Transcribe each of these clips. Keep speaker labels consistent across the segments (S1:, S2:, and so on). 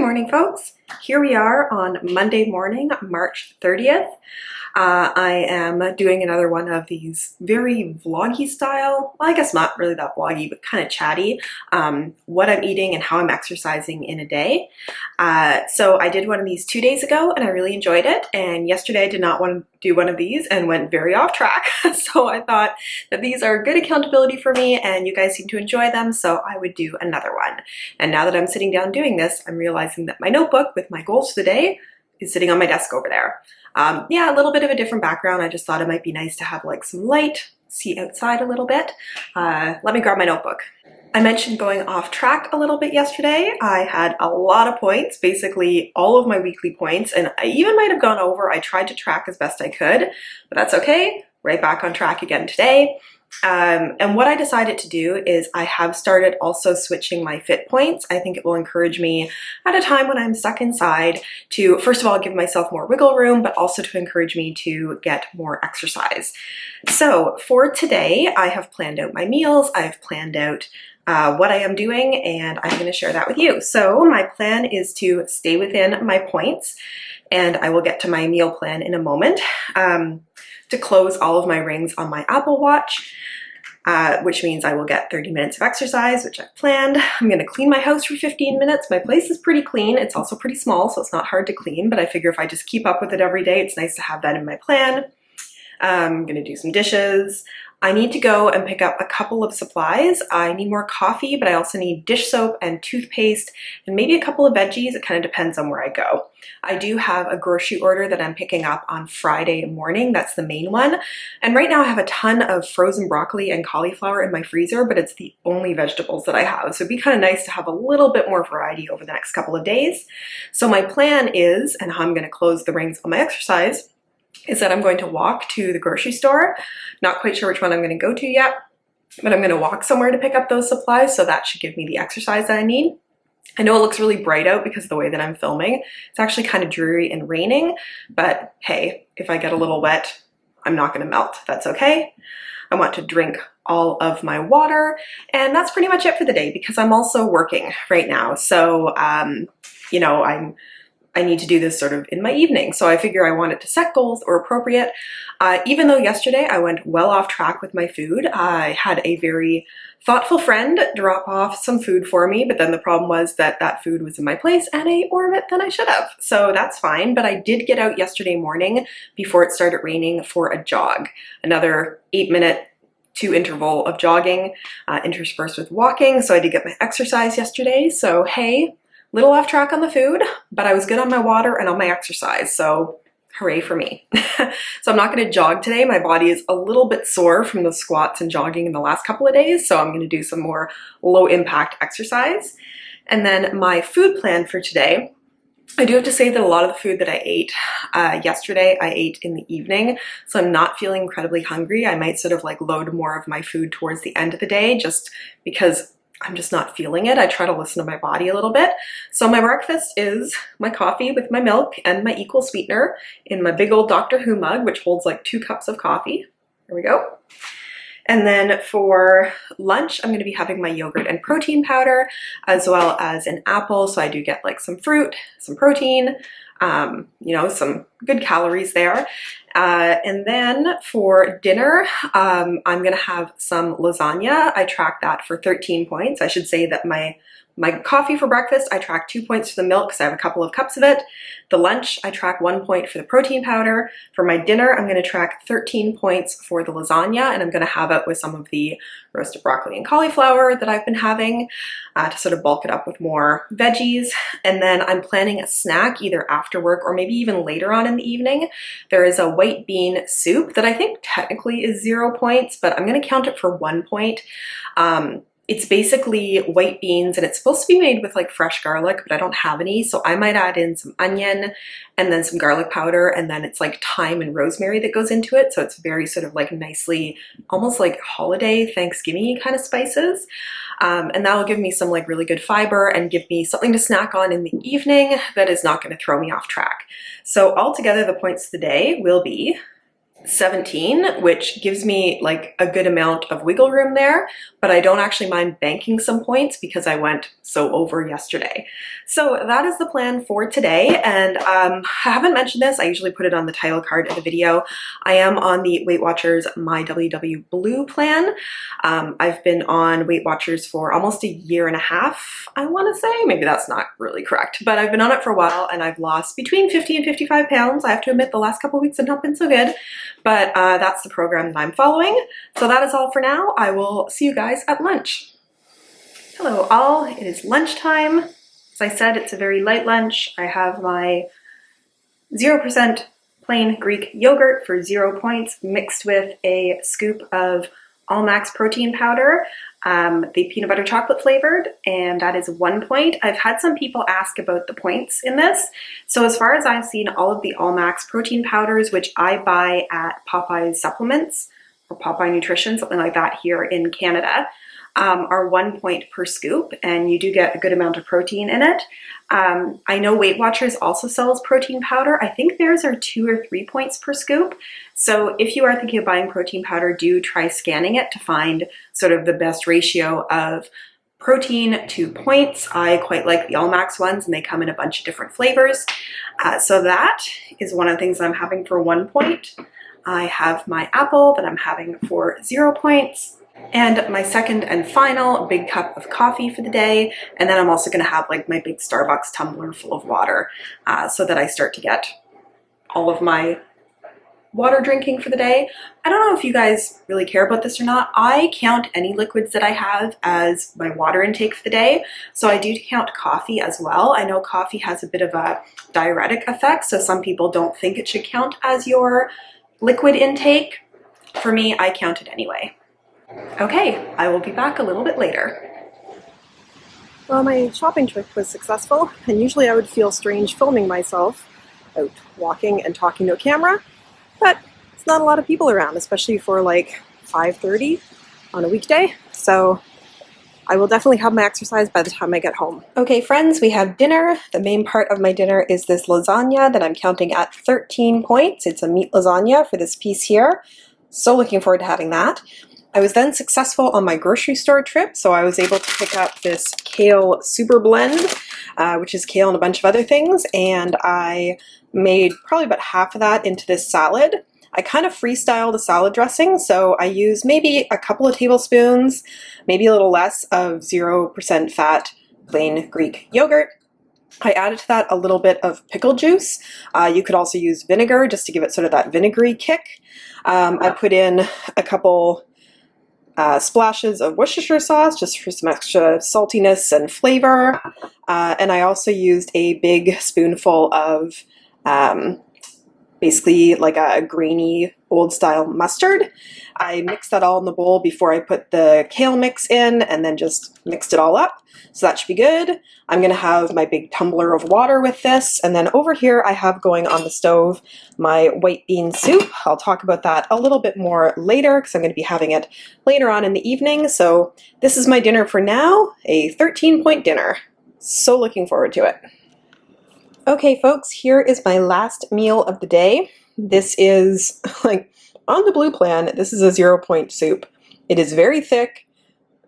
S1: morning, folks. Here we are on Monday morning, March 30th. I am doing another one of these very vloggy style, well, I guess not really that vloggy, but kind of chatty, what I'm eating and how I'm exercising in a day. So I did one of these 2 days ago and I really enjoyed it. And yesterday I did not want to do one of these and went very off track. So I thought that these are good accountability for me and you guys seem to enjoy them, so I would do another one. And now that I'm sitting down doing this, I'm realizing that my notebook with my goals for the day is sitting on my desk over there. Yeah, a little bit of a different background. I just thought it might be nice to have like some light, see outside a little bit. Let me grab my notebook. I mentioned going off track a little bit yesterday. I had a lot of points, basically all of my weekly points, and I even might have gone over. I tried to track as best I could, but that's okay. Right back on track again today. And what I decided to do is I have started also switching my fit points. I think it will encourage me at a time when I'm stuck inside to, first of all, give myself more wiggle room, but also to encourage me to get more exercise. So for today, I have planned out my meals. I've planned out what I am doing, and I'm going to share that with you. So my plan is to stay within my points, and I will get to my meal plan in a moment. To close all of my rings on my Apple Watch, which means I will get 30 minutes of exercise, which I've planned. I'm going to clean my house for 15 minutes. My place is pretty clean. It's also pretty small, so it's not hard to clean, but I figure if I just keep up with it every day, it's nice to have that in my plan. I'm going to do some dishes. I need to go and pick up a couple of supplies. I need more coffee, but I also need dish soap and toothpaste and maybe a couple of veggies. It kind of depends on where I go. I do have a grocery order that I'm picking up on Friday morning. That's the main one. And right now I have a ton of frozen broccoli and cauliflower in my freezer, but it's the only vegetables that I have. So it'd be kind of nice to have a little bit more variety over the next couple of days. So my plan is, and how I'm going to close the rings on my exercise, is that I'm going to walk to the grocery store. Not quite sure which one I'm going to go to yet, but I'm going to walk somewhere to pick up those supplies, so that should give me the exercise that I need. I know it looks really bright out because of the way that I'm filming. It's actually kind of dreary and raining, but hey, if I get a little wet, I'm not going to melt. That's okay. I want to drink all of my water, and that's pretty much it for the day because I'm also working right now. So, you know, I need to do this sort of in my evening. So I figure I wanted to set goals that were appropriate. Even though yesterday I went well off track with my food, I had a very thoughtful friend drop off some food for me, but then the problem was that that food was in my place and I ate more of it than I should have. So that's fine, but I did get out yesterday morning before it started raining for a jog. Another 8-minute 2 interval of jogging, interspersed with walking. So I did get my exercise yesterday. So hey, little off track on the food, but I was good on my water and on my exercise, so hooray for me. So I'm not going to jog today. My body is a little bit sore from the squats and jogging in the last couple of days, so I'm going to do some more low impact exercise. And then my food plan for today, I do have to say that a lot of the food that I ate yesterday, I ate in the evening, so I'm not feeling incredibly hungry. I might sort of like load more of my food towards the end of the day just because I'm just not feeling it. I try to listen to my body a little bit. So my breakfast is my coffee with my milk and my equal sweetener in my big old Dr. Who mug, which holds like 2 cups of coffee. There we go. And then for lunch, I'm going to be having my yogurt and protein powder, as well as an apple. So I do get like some fruit, some protein, you know, some good calories there. And then for dinner, I'm going to have some lasagna. I tracked that for 13 points. I should say that my coffee for breakfast, I track 2 points for the milk because I have a couple of cups of it. The lunch, I track 1 point for the protein powder. For my dinner, I'm going to track 13 points for the lasagna, and I'm going to have it with some of the roasted broccoli and cauliflower that I've been having to sort of bulk it up with more veggies. And then I'm planning a snack either after work or maybe even later on in the evening. There is a white bean soup that I think technically is 0 points, but I'm going to count it for 1 point. It's basically white beans and it's supposed to be made with like fresh garlic, but I don't have any. So I might add in some onion and then some garlic powder, and then it's like thyme and rosemary that goes into it. So it's very sort of like nicely, almost like holiday Thanksgiving kind of spices. And that will give me some like really good fiber and give me something to snack on in the evening that is not going to throw me off track. So altogether, the points of the day will be 17, which gives me like a good amount of wiggle room there, but I don't actually mind banking some points because I went so over yesterday. So that is the plan for today, and I haven't mentioned this, I usually put it on the title card of the video. I am on the WeightWatchers mywwblue plan. I've been on WeightWatchers for almost a year and a half, I want to say. Maybe that's not really correct, but I've been on it for a while and I've lost between 50 and 55 pounds. I have to admit the last couple of weeks have not been so good. But that's the program that I'm following. So that is all for now. I will see you guys at lunch. Hello all, it is lunchtime. As I said, it's a very light lunch. I have my 0% plain Greek yogurt for 0 points mixed with a scoop of All Max protein powder, the peanut butter chocolate flavored, and that is 1 point. I've had some people ask about the points in this. So as far as I've seen, all of the All Max protein powders, which I buy at Popeye's Supplements or Popeye Nutrition, something like that here in Canada, are 1 point per scoop, and you do get a good amount of protein in it. I know Weight Watchers also sells protein powder. I think theirs are 2 or 3 points per scoop. So if you are thinking of buying protein powder, do try scanning it to find sort of the best ratio of protein to points. I quite like the All Max ones, and they come in a bunch of different flavors. So that is one of the things I'm having for 1 point. I have my apple that I'm having for 0 points. And my second and final big cup of coffee for the day. And then I'm also going to have like my big Starbucks tumbler full of water so that I start to get all of my water drinking for the day. I don't know if you guys really care about this or not. I count any liquids that I have as my water intake for the day. So I do count coffee as well. I know coffee has a bit of a diuretic effect, so some people don't think it should count as your liquid intake. For me, I count it anyway. Okay, I will be back a little bit later.
S2: Well, my shopping trip was successful, and usually I would feel strange filming myself out walking and talking to a camera, but it's not a lot of people around, especially for like 5:30 on a weekday, so I will definitely have my exercise by the time I get home. Okay friends, we have dinner. The main part of my dinner is this lasagna that I'm counting at 13 points. It's a meat lasagna for this piece here. So looking forward to having that. I was then successful on my grocery store trip, so I was able to pick up this kale super blend, which is kale and a bunch of other things, and I made probably about half of that into this salad. I kind of freestyled a salad dressing, so I used maybe a couple of tablespoons, maybe a little less of 0% fat plain Greek yogurt. I added to that a little bit of pickle juice. You could also use vinegar just to give it sort of that vinegary kick. I put in a couple splashes of Worcestershire sauce just for some extra saltiness and flavor. And I also used a big spoonful of basically like a grainy old style mustard. I mixed that all in the bowl before I put the kale mix in, and then just mixed it all up. So that should be good. I'm gonna have my big tumbler of water with this, and then over here I have going on the stove my white bean soup. I'll talk about that a little bit more later because I'm gonna be having it later on in the evening. So this is my dinner for now, a 13-point dinner. So looking forward to it. Okay folks, here is my last meal of the day. This is, like, on the blue plan, this is a 0-point soup. It is very thick,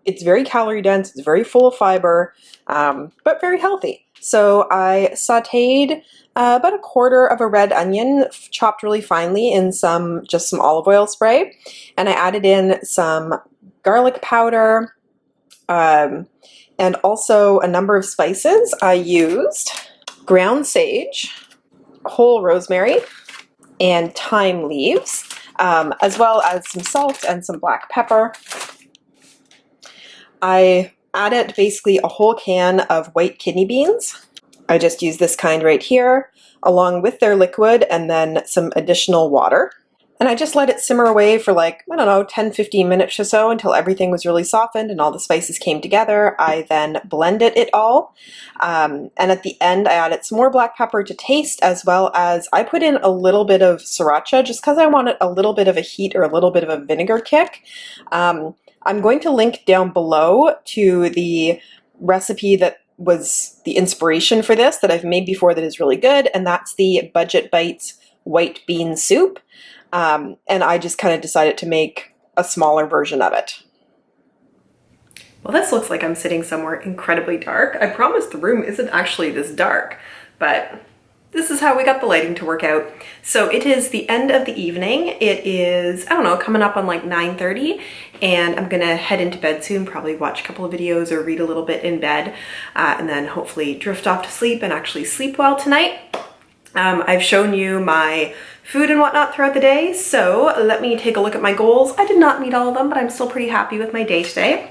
S2: it's very calorie dense, it's very full of fiber, but very healthy. So I sauteed about 1/4 of a red onion, chopped really finely in just some olive oil spray, and I added in some garlic powder, and also a number of spices. I used ground sage, whole rosemary, and thyme leaves, as well as some salt and some black pepper. I added basically a whole can of white kidney beans. I just use this kind right here, along with their liquid, and then some additional water. And I just let it simmer away for like, I don't know, 10-15 minutes or so until everything was really softened and all the spices came together. I then blended it all. And at the end, I added some more black pepper to taste, as well as I put in a little bit of sriracha just because I wanted a little bit of a heat or a little bit of a vinegar kick. I'm going to link down below to the recipe that was the inspiration for this that I've made before that is really good, and that's the Budget Bites
S1: white bean soup, and I just kind of decided to make a smaller version of it. Well, this looks like I'm sitting somewhere incredibly dark. I promise the room isn't actually this dark, but this is how we got the lighting to work out. So it is the end of the evening. It is, I don't know, coming up on like 9:30, and I'm gonna head into bed soon, probably watch a couple of videos or read a little bit in bed, and then hopefully drift off to sleep and actually sleep well tonight. I've shown you my food and whatnot throughout the day, so let me take a look at my goals. I did not meet all of them, but I'm still pretty happy with my day today.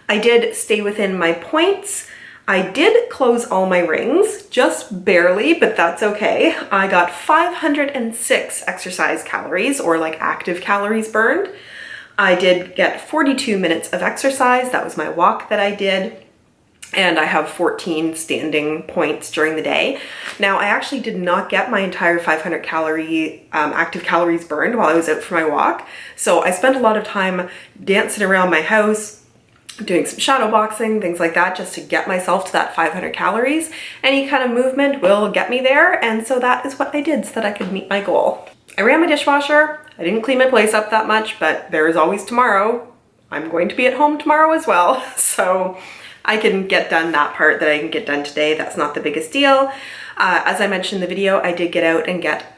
S1: I did stay within my points. I did close all my rings, just barely, but that's okay. I got 506 exercise calories, or like active calories burned. I did get 42 minutes of exercise. That was my walk that I did. And I have 14 standing points during the day. Now, I actually did not get my entire 500 calorie active calories burned while I was out for my walk. So I spent a lot of time dancing around my house, doing some shadow boxing, things like that, just to get myself to that 500 calories. Any kind of movement will get me there, and so that is what I did so that I could meet my goal. I ran my dishwasher. I didn't clean my place up that much, but there is always tomorrow. I'm going to be at home tomorrow as well, so I can get done that part that I can get done today. That's not the biggest deal. As I mentioned in the video, I did get out and get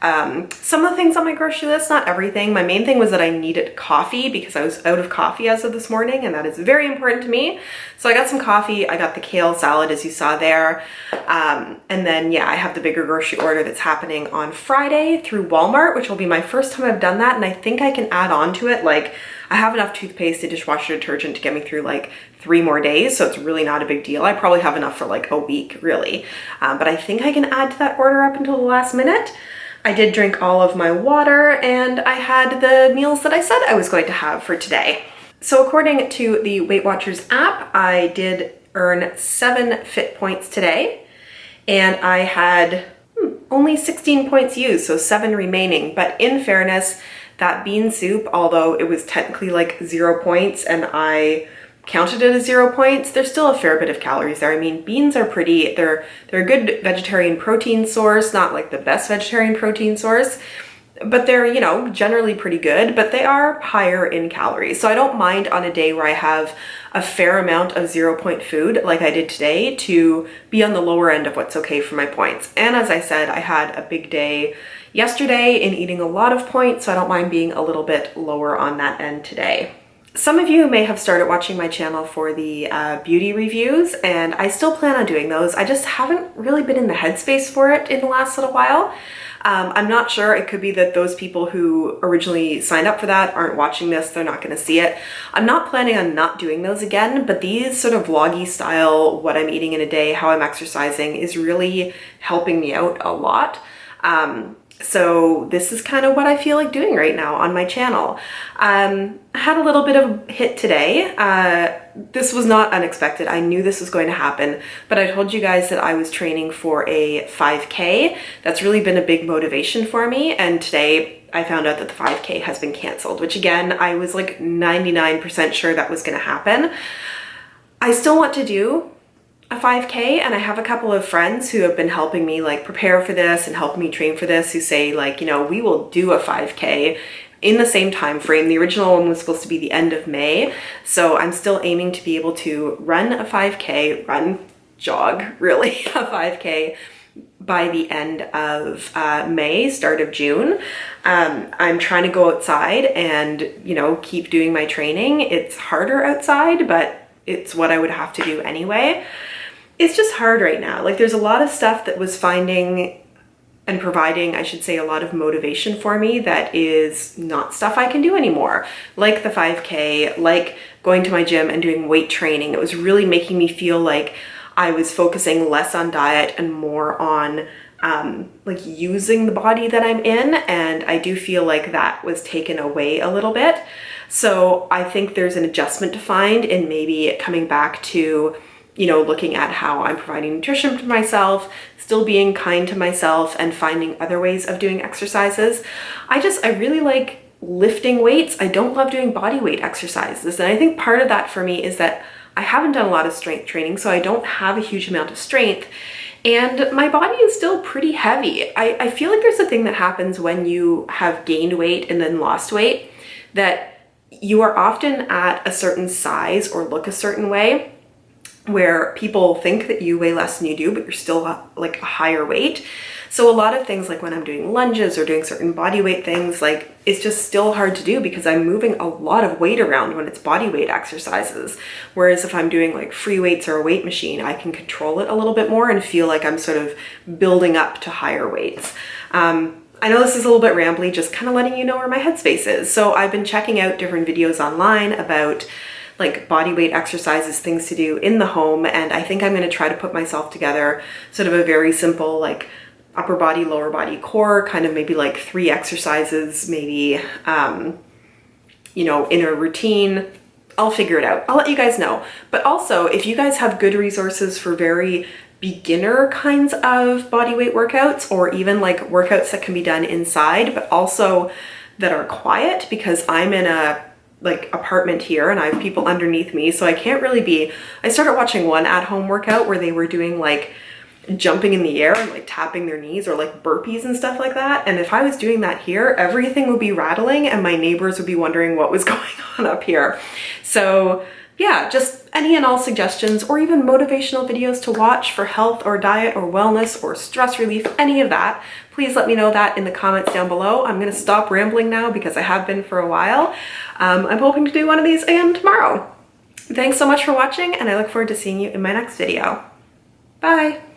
S1: some of the things on my grocery list, not everything. My main thing was that I needed coffee because I was out of coffee as of this morning, and that is very important to me. So I got some coffee, I got the kale salad as you saw there. And then yeah, I have the bigger grocery order that's happening on Friday through Walmart, which will be my first time I've done that. And I think I can add on to it. Like, I have enough toothpaste and dishwasher detergent to get me through like 3 more days, so it's really not a big deal. I probably have enough for like a week, really. But I think I can add to that order up until the last minute. I did drink all of my water, and I had the meals that I said I was going to have for today. So according to the Weight Watchers app, I did earn 7 fit points today, and I had only 16 points used, so 7 remaining. But in fairness, that bean soup, although it was technically like 0 points and I counted it as 0 points, there's still a fair bit of calories there. I mean, beans are pretty, they're a good vegetarian protein source, not like the best vegetarian protein source, but they're, you know, generally pretty good, but they are higher in calories. So I don't mind on a day where I have a fair amount of 0 point food like I did today to be on the lower end of what's okay for my points. And as I said, I had a big day yesterday in eating a lot of points, so I don't mind being a little bit lower on that end today. Some of you may have started watching my channel for the beauty reviews, and I still plan on doing those. I just haven't really been in the headspace for it in the last little while. I'm not sure. It could be that those people who originally signed up for that aren't watching this. They're not going to see it. I'm not planning on not doing those again, but these sort of vloggy style, what I'm eating in a day, how I'm exercising, is really helping me out a lot. So this is kind of what I feel like doing right now on my channel. I had a little bit of a hit today. This was not unexpected. I knew this was going to happen, but I told you guys that I was training for a 5K. That's really been a big motivation for me. And today I found out that the 5K has been canceled, which again, I was like 99% sure that was going to happen. I still want to do a 5K, and I have a couple of friends who have been helping me like prepare for this and help me train for this, who say like, you know, we will do a 5K in the same time frame. The original one was supposed to be the end of May, so I'm still aiming to be able to run a 5K, jog really, a 5K by the end of May, start of June. I'm trying to go outside and, you know, keep doing my training. It's harder outside, but it's what I would have to do anyway. It's just hard right now. Like, there's a lot of stuff that was finding and providing, I should say, a lot of motivation for me that is not stuff I can do anymore. Like the 5K, like going to my gym and doing weight training. It was really making me feel like I was focusing less on diet and more on like using the body that I'm in. And I do feel like that was taken away a little bit. So I think there's an adjustment to find in maybe coming back to, you know, looking at how I'm providing nutrition to myself, still being kind to myself, and finding other ways of doing exercises. I really like lifting weights. I don't love doing body weight exercises. And I think part of that for me is that I haven't done a lot of strength training, so I don't have a huge amount of strength. and my body is still pretty heavy. I feel like there's a thing that happens when you have gained weight and then lost weight, that you are often at a certain size or look a certain way where people think that you weigh less than you do, but you're still like a higher weight. So a lot of things, like when I'm doing lunges or doing certain body weight things, like it's just still hard to do because I'm moving a lot of weight around when it's body weight exercises. Whereas if I'm doing like free weights or a weight machine, I can control it a little bit more and feel like I'm sort of building up to higher weights. I know this is a little bit rambly, just kind of letting you know where my headspace is. So I've been checking out different videos online about like body weight exercises, things to do in the home. And I think I'm going to try to put myself together sort of a very simple, like upper body, lower body, core, kind of maybe like 3 exercises, maybe, you know, in a routine. I'll figure it out. I'll let you guys know. But also, if you guys have good resources for very beginner kinds of body weight workouts, or even like workouts that can be done inside, but also that are quiet, because I'm in a like apartment here and I have people underneath me, so I can't really be. I started watching one at-home workout where they were doing like jumping in the air and like tapping their knees, or like burpees and stuff like that. And if I was doing that here, everything would be rattling and my neighbors would be wondering what was going on up here. So yeah, just any and all suggestions or even motivational videos to watch for health or diet or wellness or stress relief, any of that, please let me know that in the comments down below. I'm going to stop rambling now because I have been for a while. I'm hoping to do one of these again tomorrow. Thanks so much for watching, and I look forward to seeing you in my next video. Bye!